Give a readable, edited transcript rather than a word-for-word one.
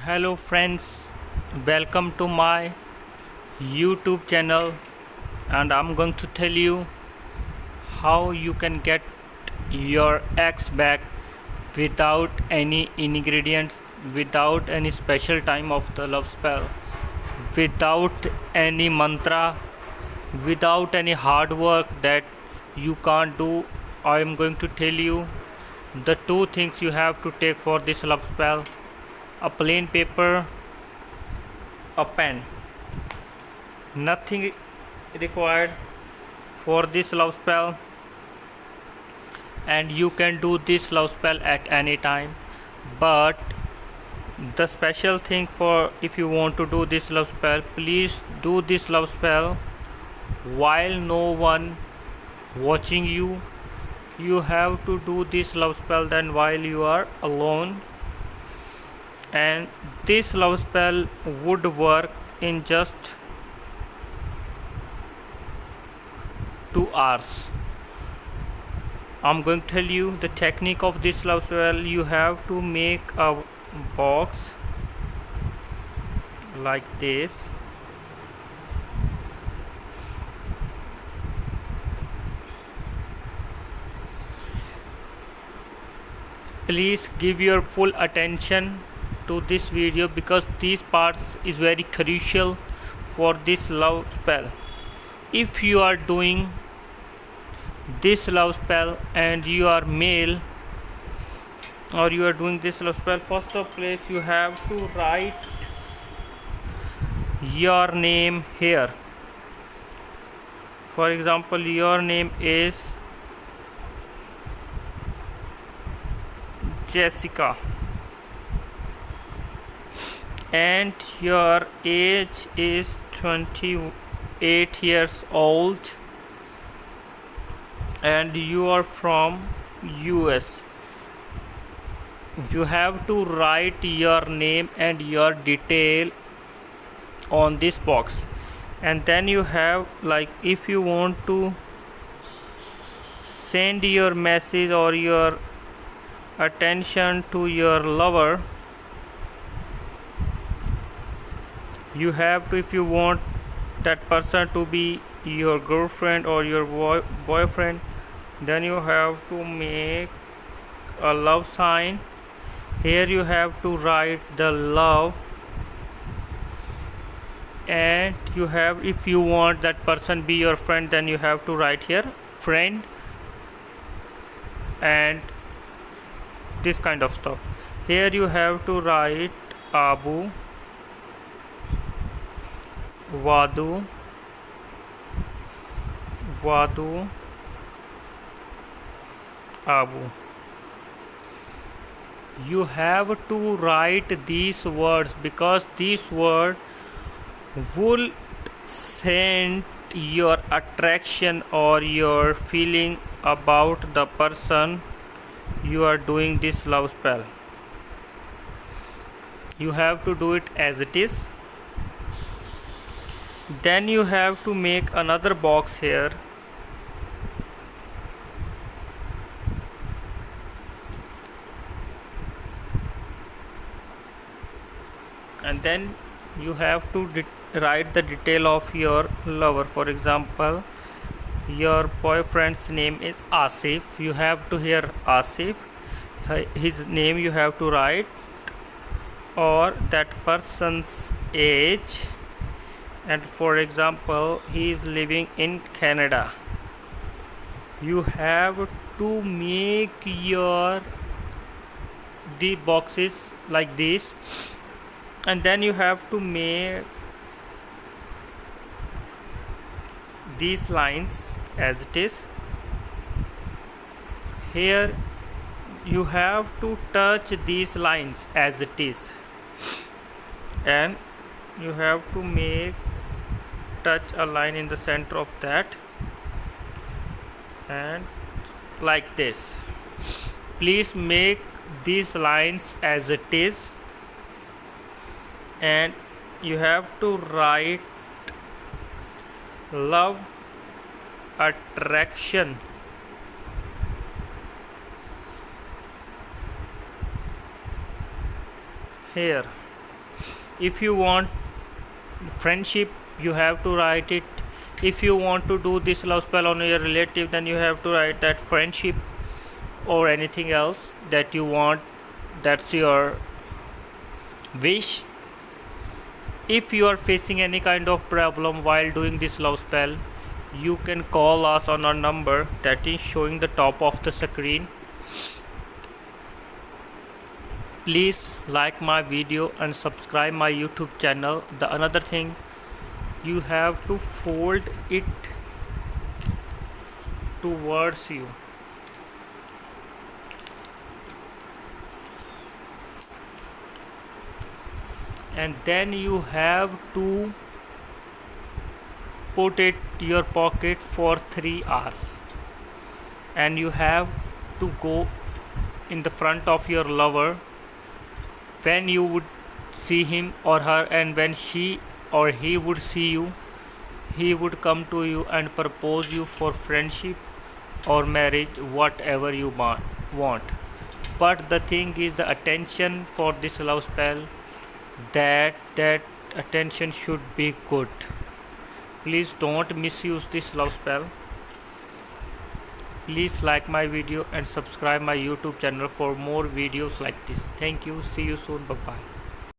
Hello friends, welcome to my YouTube channel, and I'm going to tell you how you can get your ex back without any ingredients, without any special time of the love spell, without any mantra, without any hard work that you can't do. I am going to tell you the two things you have to take for this love spell: a plain paper, a pen. Nothing required for this love spell, and you can do this love spell at any time. But the special thing, for if you want to do this love spell, please do this love spell while no one watching you. You have to do this love spell then while you are alone, and this love spell would work in just 2 hours. I'm going to tell you the technique of this love spell. You have to make a box like this. Please give your full attention to this video because these parts is very crucial for this love spell. If you are doing this love spell and you are male, or you are doing this love spell, first of place you have to write your name here. For example, your name is Jessica and your age is 28 years old and you are from US. You have to write your name and your detail on this box, and then you have, like, if you want to send your message or your attention to your lover, you have to, if you want that person to be your girlfriend or your boyfriend, then you have to make a love sign. Here you have to write the love, and you have, if you want that person be your friend, then you have to write here friend and this kind of stuff. Here you have to write Abu, Wadu, Abu. You have to write these words because these words will send your attraction or your feeling about the person you are doing this love spell. You have to do it as it is. Then you have to make another box here, and then you have to write the detail of your lover. For example, your boyfriend's name is Asif. You have to hear Asif, his name you have to write, or that person's age, and for example he is living in Canada. You have to make the boxes like this, and then you have to make these lines as it is. Here you have to touch these lines as it is, and you have to touch a line in the center of that, and like this. Please make these lines as it is, and you have to write love attraction here. If you want friendship, you have to write it. If you want to do this love spell on your relative, then you have to write that friendship or anything else that you want. That's your wish. If you are facing any kind of problem while doing this love spell, you can call us on our number that is showing the top of the screen. Please like my video and subscribe my YouTube channel. The another thing, you have to fold it towards you. And then you have to put it in your pocket for 3 hours. And you have to go in the front of your lover when you would see him or her, and when she or he would see you, he would come to you and propose you for friendship or marriage, whatever you want. But the thing is, the attention for this love spell, that attention should be good. Please don't misuse this love spell. Please like my video and subscribe my YouTube channel for more videos like this. Thank you. See you soon. Bye bye.